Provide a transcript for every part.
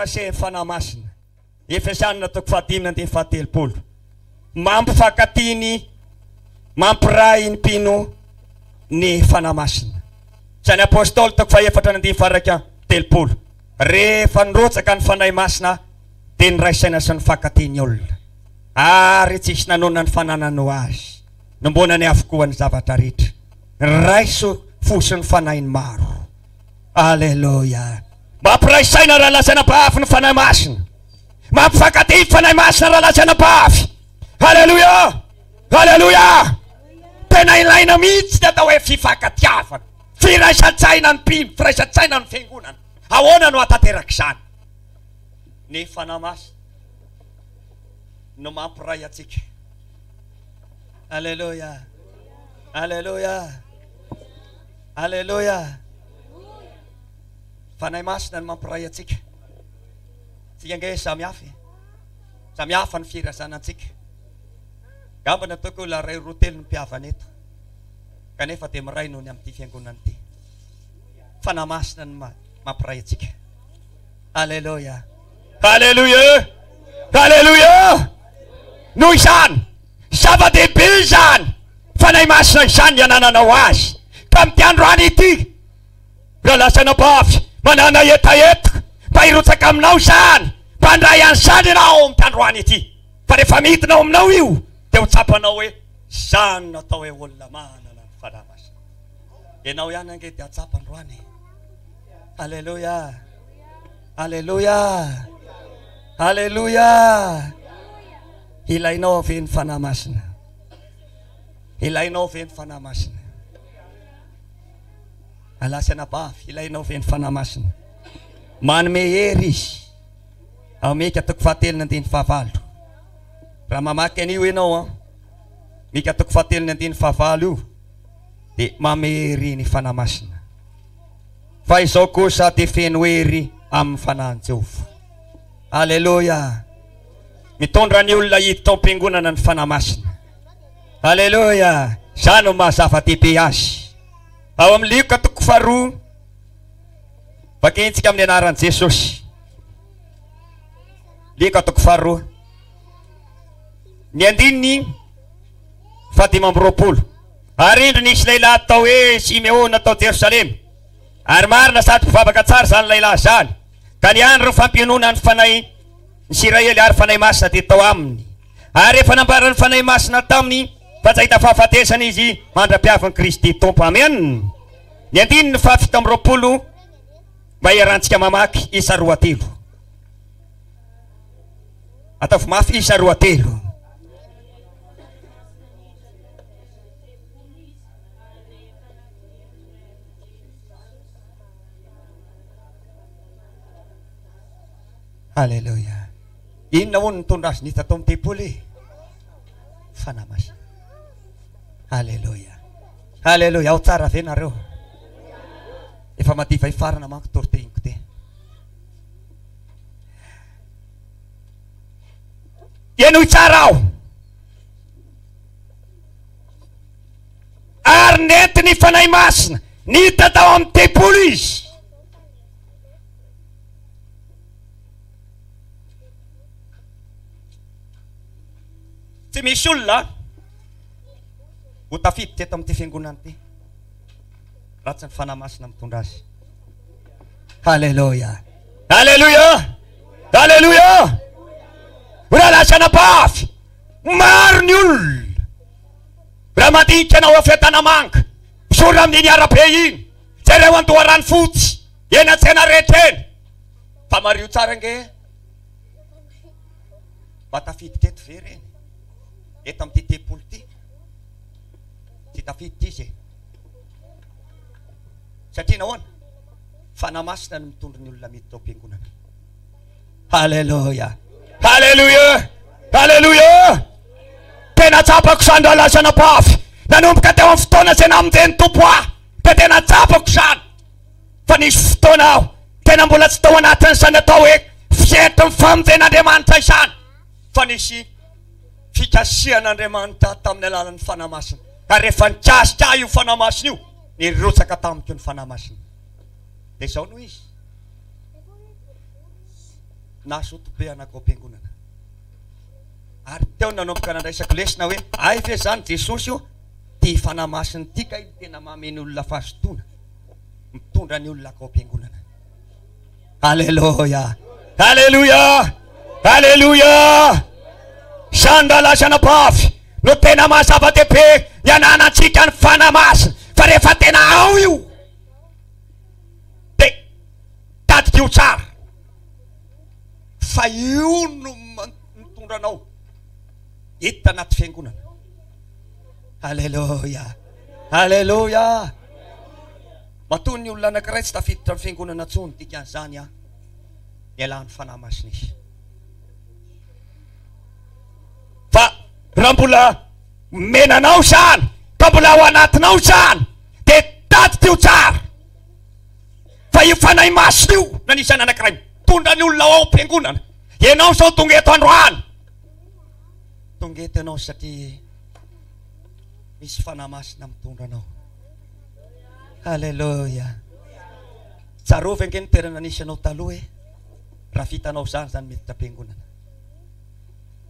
kase fanahy masina. Efesianina toko 5:17. Mampifankaty mampiray ny mpino ny fanahy masina. Zany apôstôly toko 4:30. Rehefa nirotsaka ny fanahy masina dia niraisaina sy nifankaty ny olona. Ary tsisy nanona ny fananano azy. Nombonany avokoa ny zavatra rehetra. Raiso fosiny fanahy maro. Alleluia. Mampiraisaina raha lasaina pafy ny fanahy masina. Mampifankaty ny fanahy masina raha lasaina pafy. Alleluia. Alleluia. Tena ilaina mihitsy ny atao hoe fifankatiavana. Firaisan-tsaina ny mpino, firaisan-tsaina ny fiangonana. Ahoana no atateraka izany? Ny fanahy masina no mampiray atsika. Alleluia. Alleluia. Alleluia. Fanahy masina no mampiray atsika. Tsika nge samihafa. Samihafa ny firazanantsika. Gambana toko la ray roa telo ny mpihavana eto. Kanefa dia miray noho ny amin'ity fiangonana ity. Fanahy masina no mampiray atsika. Alleluia. Alleluia. Alleluia. Noho izany, zava-dehibe izany. Fanahy masina izany ianananao azy. Ka amin'ity androany ity, raha lasaina pafy, manana etaetaka, mba hirotsaka aminao izany, mba handray an'izany ianao amin'ity androany ity. Fa rehefa midinao aminao io, dia ho tsapanao hoe izany natao hoe olona manana ny fanahy masina. Ianao ihany ange dia atsapa androany. Alleluia. Alleluia. Alleluia. Ilainao ave ny fanahy masina. Ilainao ave ny fanahy masina. Alasaina pafy, ilainao ave ny fanahy masina. Manome hery izy. Mika toko 7:9. Raha mamaky an'io ianao mika toko 7:9 io dia mamehery ny fanahy masina. Fa izao kosa dia feno hery amin'ny fanahin'i Jehova. Alleluia. Mitondra ny olona hiditra ao am-piangonana ny fanahy masina. Alleluia. Izany no mahazava-dehibe azy. Ao amin'ny Luka toko 2, vakintsika amin'ny anaran'i Jesosy. Luka toko 2. Ny 5:20. Ary indro nisy lehilahy atao hoe Simeona atao Jerosalema. Ary marina sady mpivavaka tsara zany lehilahy zany. Ka niandro ny fampionona ny fanahy ny Israely ary fanahy masina dia tao aminy. Ary rehefa nambara ny fanahy masina taminy, fa tsy ahita fahafatesana izy mandra-piavan'i Kristy Tompo. Amen. Ny 7:20 mba iarahantsika mamaky isa 2. Ataovy mafy isa 2. Alleluia. Inona hono nitondra azy nita tao amin'ny tempoly? Fanahy masina. Alleluia. Alleluia. Ao tsara ve nareo? Efa madiva ifarana manko tortehiniko te. Enoy tsara ao. Ary nentiny fanahy masina nita tao amin'ny tempoly izy. Tsy misy olona ho tafiditra eto amin'ity fiangonana ity raha tsy ny fanahy masina mitondra azy. Alleluia. Alleluia. Alleluia. Raha lasana pafy, maro ny olona. Raha mandinika anao amin'ny fiatanamanga, misorona amin'iny arabe iny, jereo andoha rano fotsy, eny an-tsena rehetra eny. Fa mario tsara nge mba tafiditra eto ve reny? Eto amin'ity tempoly ity tsy tafiditra izy. Satria nahoana? Fanahy masina no mitondra ny olona miditra ao am-piangonana. Alleluia. Alleluia. Alleluia. Tena tsapako izany raha lasana pafy. Nanomboka teo amin'ny fotoana izay namonjeny tompo ahy, dia tena tsapako izany. Fa nisy fotoana aho tena mbola tsy tao anatin'izany atao hoe fietry ny famonjen'Andriamanitra izany. Fa nisy fikasihan'Andriamanitra tamin'ny alalan'ny fanahy masina. Ary rehefa nikasika io fanahy masina io, nirotsaka tamiko ny fanahy masina. Dia izao noho izy. nasoto be anako am-piangonana. Ary teo nanomboka nandraisako lesona hoe ay ve zany Jesosy io tia fanamasiny tika i tena mameny olona fahazotoana mitondra ny olona ako am-piangonana. Halleluja, halleluja, halleluja. Sandalasana bavy no tena mahazava-dehibe ny ananantsika ny fanamasina, fa rehefa tena ao io de tadika io tsara fa io no mitondra anao hita anaty fiangonana. Halleluja, halleluja. Matoa ny olona anankiray tsy tafiditra amin'ny fiangonana intsony dikan'izany ialany fanamasina izy. Fa raha mbola menanao zany ka mbola ao anatinao zany de tadika io tsara fa io fanahy masina io nanisany anankiray mitondra ny olona ao am-piangonana. Ianao zao tonga eto androany, tonga eto ianao satria misy fanahy masina mitondra anao. Halleluja. Tsarovy ange ny toerana nisy anao taloha raha vitanao zany zany mety tam-piangonana.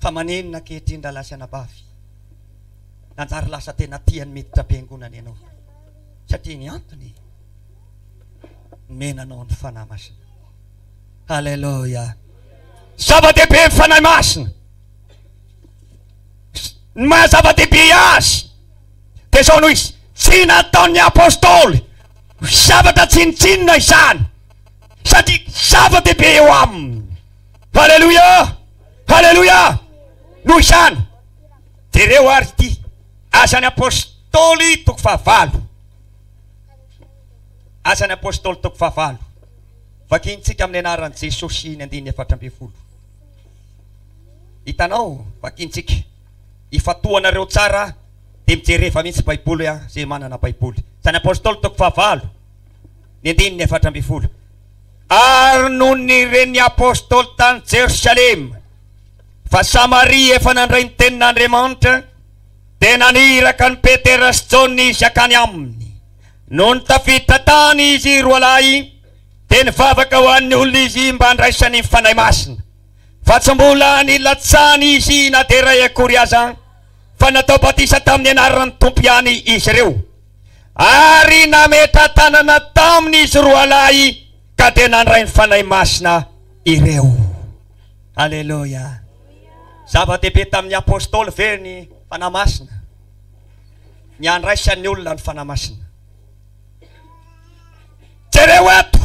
Fa manenina ankehitriny raha lasa anabavy nanjary lasa tena tiany mety tam-piangonana ianao satria ny antony menanao ny fanahy masina. Halleluja. Zava-dehibe ny fanahy masina. Ny maha zava-dehibe azy de zao noho izy tsy nataon'ny apôstôly zavatra tsinitsinina izany satria zava-dehibe eo aminy. Halleluja, halleluja. Noho izany jereo ary ity azan'ny apôstôly toko 9. Azan'ny apôstôly toko 9. Vakintsika amin'ny anaran'i Jesosy ny 14. Hitanao vakintsika ifatoanareo tsara de mijereva mihitsy baiboly zay manana baiboly. Zany apôstôly toko 9 ny 14. Ary noho ny reny apôstôly tany Jerusalema fa Samaria efa nandray ny tenin'Andriamanitra de naniraka ny Petera sy Jona izy akany aminy. Noho ny tafiditra tany izy roa lahy de nivavaka ho an'ny olona izy mba handraisany ny fanahy masina. Fa tsy mbola nilatsany izy na de ray akory aza fa natao batisa tamin'ny anaran'ny tompo ihany izy ireo. Ary nametra tanana taminy izy roa lahy ka de nandray ny fanahy masina ireo. Halleluja. Zava-dehibe tamin'ny apôstôly ve ny fanahy masina, ny andraisan'ny olona ny fanahy masina. Jereo eto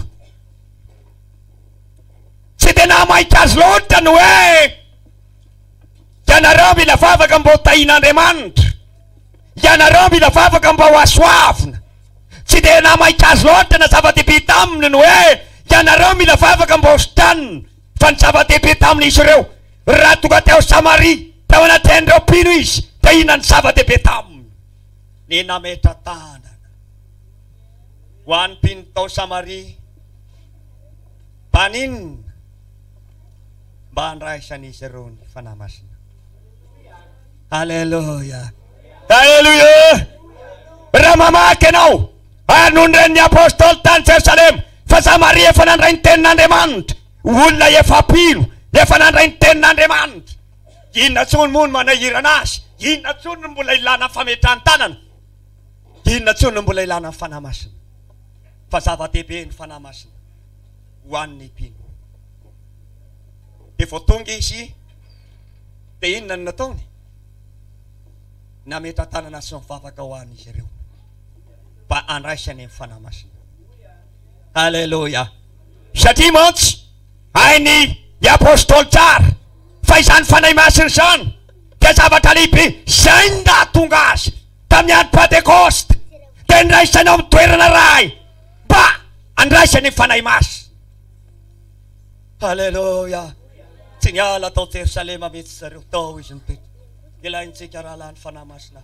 tsy de namaika azy loatra no hoe ianareo mila vavaka mba ho tahin'Andriamanitra, ianareo mila vavaka mba ho asoavina. Tsy de namaika azy loatra na zava-dehibe taminy no hoe ianareo mila vavaka mba ho sotanina. Fa ny zava-dehibe tamin'izy ireo raha tonga teo Samaria tao anaty andreo pino izy da ina ny zava-dehibe taminy ny nametra tanana ho an'ny mpino tao Samaria paninina mba handraisan'izy ireo ny fanahy masina. Halleluja, halleluja. Raha mamaky ianao ary noho ny ren'ny apôstôly tany Jerusalema fa Samaria efa nandray ny tenin'Andriamanitra, olona efa pino efa nandray ny tenin'Andriamanitra, inona tsony moa no manahirana azy? Inona tsony no mbola ilana fametrahany tanana? Inona tsony no mbola ilana fanahy masina? Fa zava-dehibe ny fanahy masina ho an'ny mpino. De vao tonga izy de inona no nataony? Nametra tanana sy mivavaka ho an'izy ireo mba andraisany amin'ny fanahy masina. Halleluja. Satria mantsy hainy ny apôstôly tsara fa izany fanahy masina izany dia zavatra lehibe zay ny nahatonga azy tamin'ny andro Pentekosta de niraisany ao amin'ny toerana ray mba andraisany ny fanahy masina. Halleluja. Tsy niala tao Jerusalema mihitsy zareo tao izy mipetra. Ilaintsika raha lahy ny fanahy masina.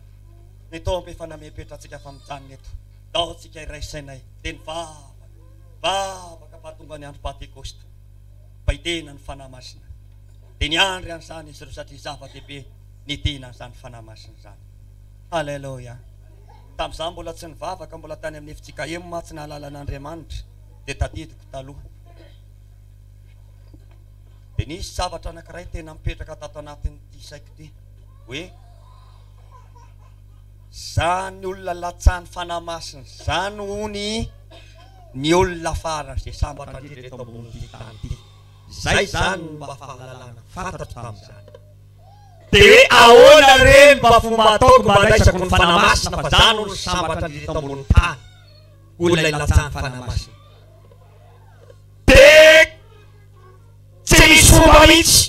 Ny tompo efa namepetratsika fa mijanona eto. Tao tsika iraisanay de ny vavaka fahatonga ny andro Pentekosta mba hitena ny fanahy masina. De niandry an'izany izy ireo satria zava-dehibe nitena an'izany fanahy masina zany. Halleluja. Tamin'izany mbola tsy nivavaka, mbola tany amin'ny efitsika emo matsy nahalalana Andriamanitra de tadidiko taloha. Dia nisy zavatra anankiray tena mipetraka tato anatin'ity saiko ity hoe zany olona latsahan'ny fanahy masina zany hony ny olona afara zay sambatra indrindra eto ambony tany ity. Zay zany mba fahalalana fantatro tamin'izany. Dia hoe ahoana reny mba fomba ataoko mba raisako ny fanahy masina fa zany olo sambatra indrindra eto ambony tany olona ilatsahan'ny fanahy masina. Dia tsy misy fomba mihitsy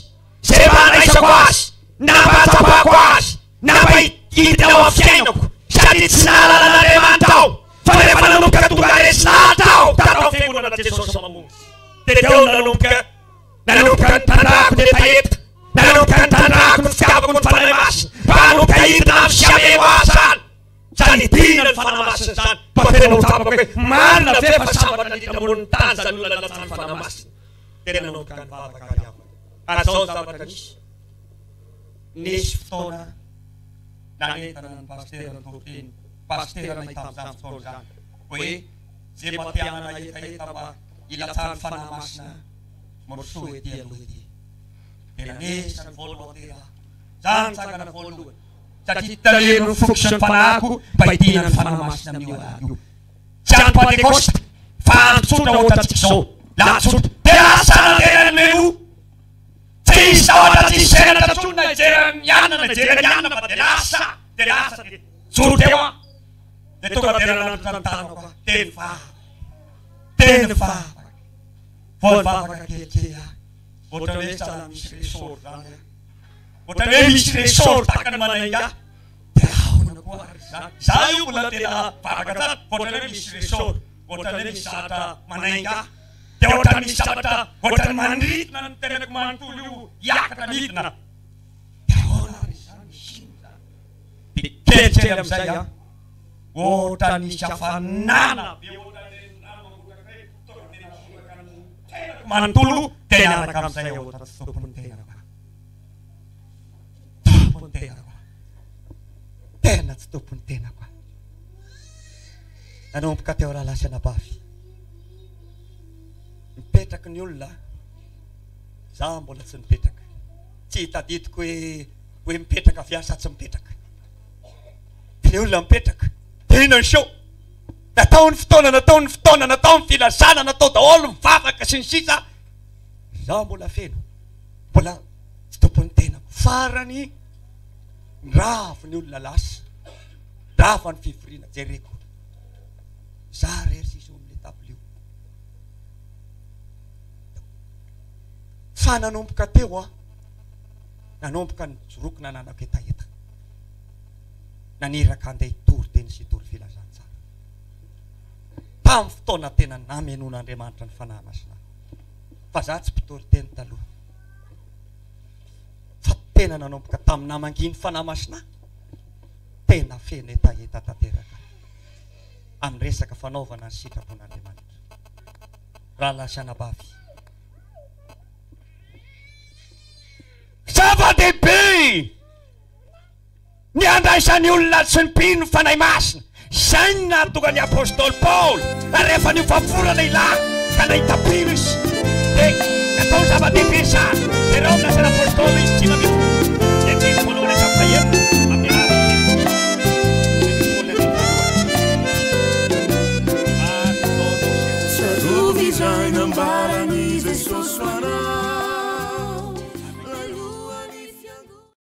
zay mba raisako azy na mba hatsapako azy na mba hitanao amin'ny fiainako sady tsy nahalalan'Andriamanitra aho fa rehefa nanomboka tonga resy lahatra aho tatao amin'ny fiangonana Jesosy mamonjy. Dia teo nanomboka ny tandrako ny etaeta, nanomboka ny tandrako ny fitiavako ny fanahy masina, fa nanomboka hidina amin'ny siamelo ahy zany sady dina ny fanahy masina zany mba tena ho tsapako hoe marina ve fa sambatra indrindra ambony tany zany olona latsahan'ny fanahy masina. Tena nanomboka ny vavaka ariavana. Azao ny zavatra nisy fotoana nanentana ny pastera ny tokoteny pastera nahita amin'izany fotoana zany hoe zay mba te hanana etaeta mba ilatsahan'ny fanahy masina morsoa ety aloha ety. Dia nanesy ny voalohatera zany tsangana voalohany satria taleno ny fokotry ny fanahiko mba hitina ny fanahy masina amin'io io. Tsy any Pentekosta fa antsotra ohatratsika zao latsotra dia lasana tena ny meno tsy isy zavatra tsy isaina tatsony na ijery fa dia lasa dia joro teo a dia tonga dia nanandratra ny tanako a teny vavaka voany vavaka kelikely ahy ohatra hoe sahala misy resort zany ohatra hoe misy resort takany manainga dia ahona koa ary zany za io mbola tena vavaka tsara ohatra hoe misy resort ohatra hoe misy zavatra manainga dia ohatra misy zavatra ohatra ny mandritona ny tenako manontolo io hiakatra midina dia ahona ary zany misina zany dia kelikely amin'izay a ohatra misy hafanana be manontolo tena araka amin'izay ohatra tsy tompony tenako tompony tenako tena tsy tompony tenako nanomboka teo rahalasana bavy mipetraka ny olona za mbola tsy mipetraka tsy hitadidiko hoe mipetraka fiasa tsy mipetraka ny olona mipetraka tena ny show nataony fotoana nataony filazana natao daholo mivavaka sy ny sisa za mbola feno mbola tsy tompony tenako farany ravo ny olona lasa ravo ny fivoriana jereko za rery sisy omle tableau fa nanomboka teo a nanomboka ny joroko nananako etaeta naniraka andeha hitory teny sy hitory filazantsara tamin'ny fotoana tena namenon'Andriamanitra ny fanahy masina fa za tsy mpitory teny taloha fa tena nanomboka tamin'ny namanginy fanahy masina tena fena etaeta tanteraka amin'ny resaka fanaovana ny sitrapon'Andriamanitra raha lasana bavy zava-dehibe ny andraisan'ny olona tsy ny mpino fanahy masina zay ny nahatonga ny apôstôly Paoly rehefa niofaforana ilahy ka nahita pino izy dia natao zava-dehibe zany dia raha ominasana apôstôly izy tsy mameo dia tsy manao resaka faheno amin'ny Seduvizaina mbara